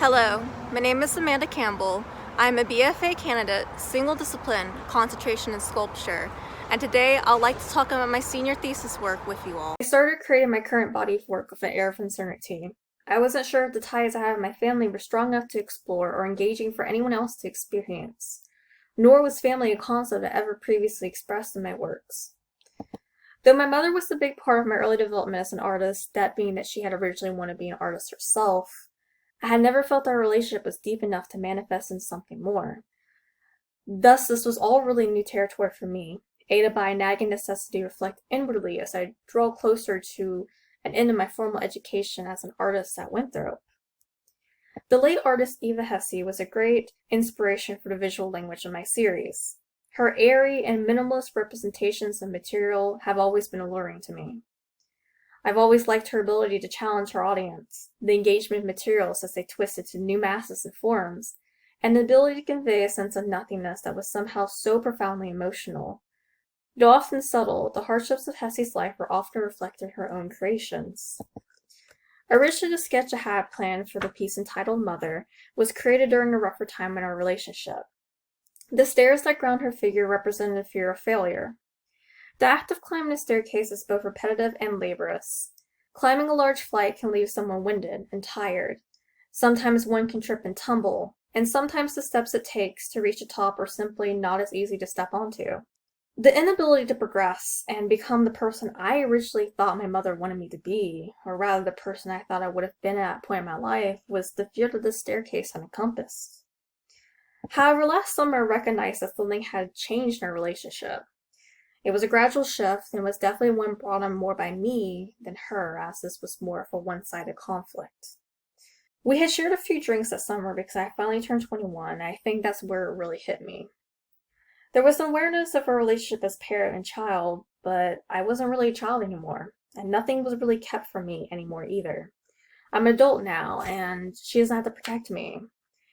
Hello, my name is Amanda Campbell. I'm a BFA candidate, single discipline, concentration in sculpture, and today I'd like to talk about my senior thesis work with you all. I started creating my current body of work with an air of uncertainty. I wasn't sure if the ties I had with my family were strong enough to explore or engaging for anyone else to experience. Nor was family a concept I ever previously expressed in my works. Though my mother was the big part of my early development as an artist, that being that she had originally wanted to be an artist herself, I had never felt our relationship was deep enough to manifest in something more. Thus, this was all really new territory for me, aided by a nagging necessity to reflect inwardly as I draw closer to an end of my formal education as an artist at Winthrop. The late artist Eva Hesse was a great inspiration for the visual language of my series. Her airy and minimalist representations of material have always been alluring to me. I've always liked her ability to challenge her audience, the engagement of materials as they twisted to new masses and forms, and the ability to convey a sense of nothingness that was somehow so profoundly emotional. Though often subtle, the hardships of Hesse's life were often reflected in her own creations. Originally, the sketch I had planned for the piece entitled Mother was created during a rougher time in our relationship. The stairs that ground her figure represented a fear of failure. The act of climbing a staircase is both repetitive and laborious. Climbing a large flight can leave someone winded and tired. Sometimes one can trip and tumble, and sometimes the steps it takes to reach the top are simply not as easy to step onto. The inability to progress and become the person I originally thought my mother wanted me to be, or rather the person I thought I would have been at that point in my life, was the fear that this staircase had encompassed. However, last summer I recognized that something had changed in our relationship. It was a gradual shift, and was definitely one brought on more by me than her, as this was more of a one-sided conflict. We had shared a few drinks that summer because I finally turned 21, and I think that's where it really hit me. There was an awareness of our relationship as parent and child, but I wasn't really a child anymore, and nothing was really kept from me anymore either. I'm an adult now, and she doesn't have to protect me.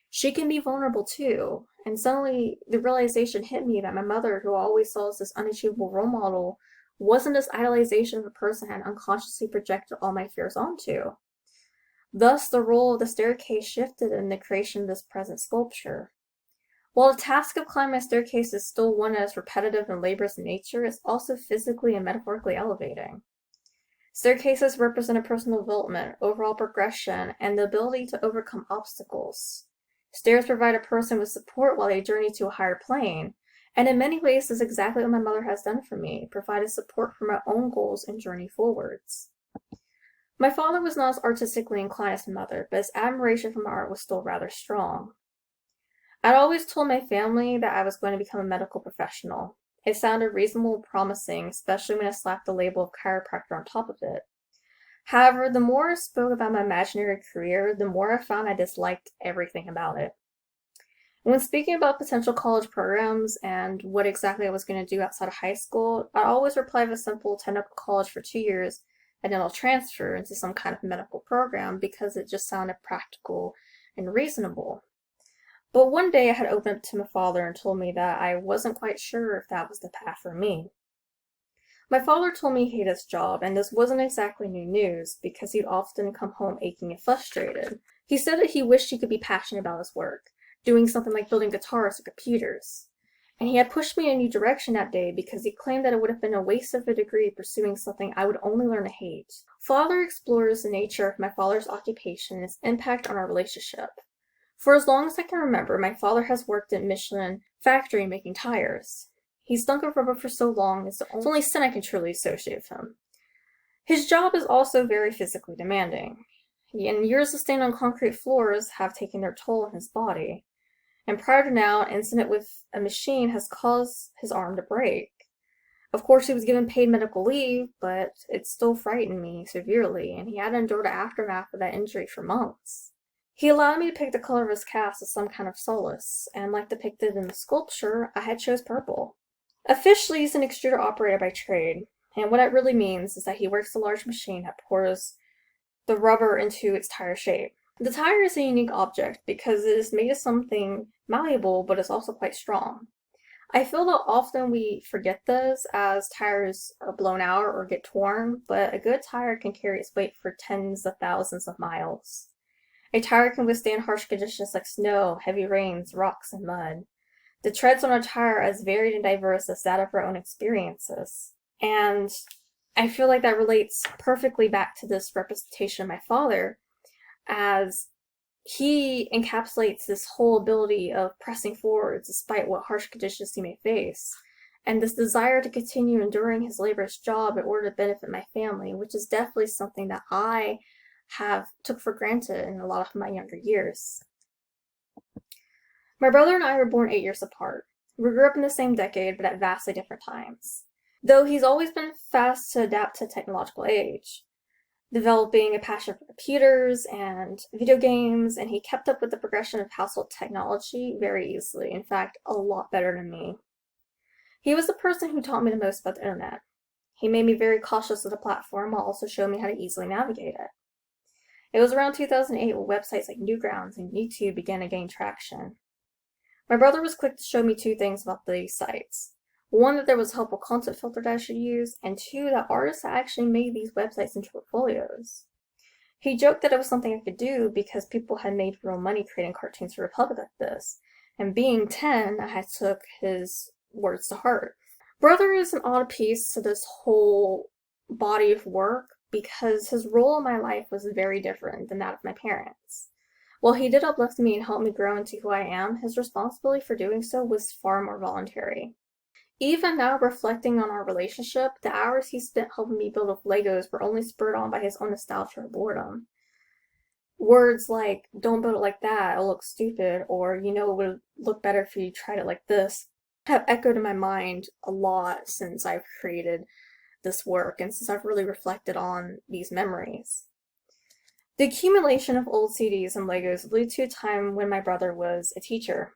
She can be vulnerable too, and suddenly the realization hit me that my mother, who always saw as this unachievable role model, wasn't this idolization of a person I had unconsciously projected all my fears onto. Thus, the role of the staircase shifted in the creation of this present sculpture. While the task of climbing a staircase is still one that is repetitive and laborious in nature, it's also physically and metaphorically elevating. Staircases represent personal development, overall progression, and the ability to overcome obstacles. Stairs provide a person with support while they journey to a higher plane, and in many ways this is exactly what my mother has done for me, provided support for my own goals and journey forwards. My father was not as artistically inclined as my mother, but his admiration for my art was still rather strong. I'd always told my family that I was going to become a medical professional. It sounded reasonable and promising, especially when I slapped the label of chiropractor on top of it. However, the more I spoke about my imaginary career, the more I found I disliked everything about it. When speaking about potential college programs and what exactly I was going to do outside of high school, I always replied with a simple attend up college for 2 years and then I'll transfer into some kind of medical program because it just sounded practical and reasonable. But one day I had opened up to my father and told me that I wasn't quite sure if that was the path for me. My father told me he hated his job, and this wasn't exactly new news because he'd often come home aching and frustrated. He said that he wished he could be passionate about his work, doing something like building guitars or computers. And he had pushed me in a new direction that day because he claimed that it would have been a waste of a degree pursuing something I would only learn to hate. Father explores the nature of my father's occupation and its impact on our relationship. For as long as I can remember, my father has worked at Michelin factory making tires. He's stunk of rubber for so long, it's the only sin I can truly associate with him. His job is also very physically demanding, and years of staying on concrete floors have taken their toll on his body. And prior to now, an incident with a machine has caused his arm to break. Of course, he was given paid medical leave, but it still frightened me severely, and he had to endure the aftermath of that injury for months. He allowed me to pick the color of his cast as some kind of solace, and like depicted in the sculpture, I had chose purple. Officially, he's an extruder operator by trade, and what that really means is that he works a large machine that pours the rubber into its tire shape. The tire is a unique object because it is made of something malleable, but it's also quite strong. I feel that often we forget this as tires are blown out or get torn, but a good tire can carry its weight for tens of thousands of miles. A tire can withstand harsh conditions like snow, heavy rains, rocks, and mud. The treads on a tire are as varied and diverse as that of our own experiences. And I feel like that relates perfectly back to this representation of my father, as he encapsulates this whole ability of pressing forward despite what harsh conditions he may face, and this desire to continue enduring his laborious job in order to benefit my family, which is definitely something that I have took for granted in a lot of my younger years. My brother and I were born 8 years apart. We grew up in the same decade, but at vastly different times. Though he's always been fast to adapt to technological age, developing a passion for computers and video games, and he kept up with the progression of household technology very easily, in fact, a lot better than me. He was the person who taught me the most about the internet. He made me very cautious of the platform while also showing me how to easily navigate it. It was around 2008 when websites like Newgrounds and YouTube began to gain traction. My brother was quick to show me two things about these sites. One, that there was a helpful content filter that I should use, and two, that artists had actually made these websites into portfolios. He joked that it was something I could do because people had made real money creating cartoons for Republic like this, and being 10, I took his words to heart. Brother is an odd piece to this whole body of work because his role in my life was very different than that of my parents. While he did uplift me and help me grow into who I am, his responsibility for doing so was far more voluntary. Even now, reflecting on our relationship, the hours he spent helping me build up Legos were only spurred on by his own nostalgia or boredom. Words like, "don't build it like that, it'll look stupid," or, "you know, it would look better if you tried it like this," have echoed in my mind a lot since I've created this work and since I've really reflected on these memories. The accumulation of old CDs and Legos lead to a time when my brother was a teacher.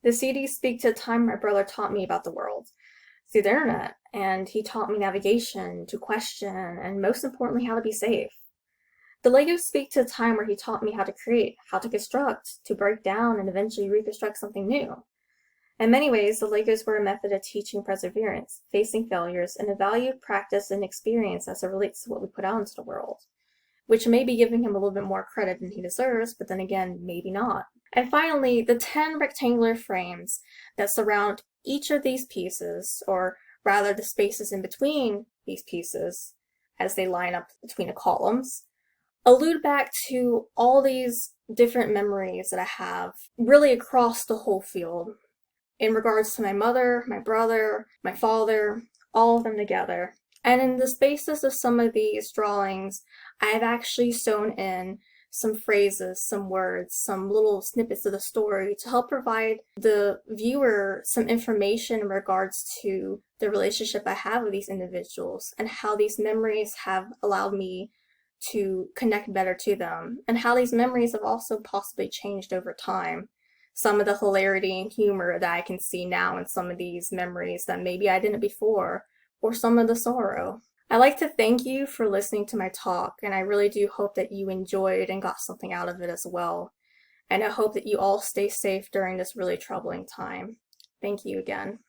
The CDs speak to a time my brother taught me about the world through the internet, and he taught me navigation, to question, and most importantly, how to be safe. The Legos speak to a time where he taught me how to create, how to construct, to break down, and eventually reconstruct something new. In many ways, the Legos were a method of teaching perseverance, facing failures, and a value of practice and experience as it relates to what we put out into the world, which may be giving him a little bit more credit than he deserves, but then again, maybe not. And finally, the 10 rectangular frames that surround each of these pieces, or rather the spaces in between these pieces as they line up between the columns, allude back to all these different memories that I have really across the whole field in regards to my mother, my brother, my father, all of them together. And in the spaces of some of these drawings, I've actually sewn in some phrases, some words, some little snippets of the story to help provide the viewer some information in regards to the relationship I have with these individuals and how these memories have allowed me to connect better to them, and how these memories have also possibly changed over time. Some of the hilarity and humor that I can see now in some of these memories that maybe I didn't before, or some of the sorrow. I'd like to thank you for listening to my talk, and I really do hope that you enjoyed and got something out of it as well. And I hope that you all stay safe during this really troubling time. Thank you again.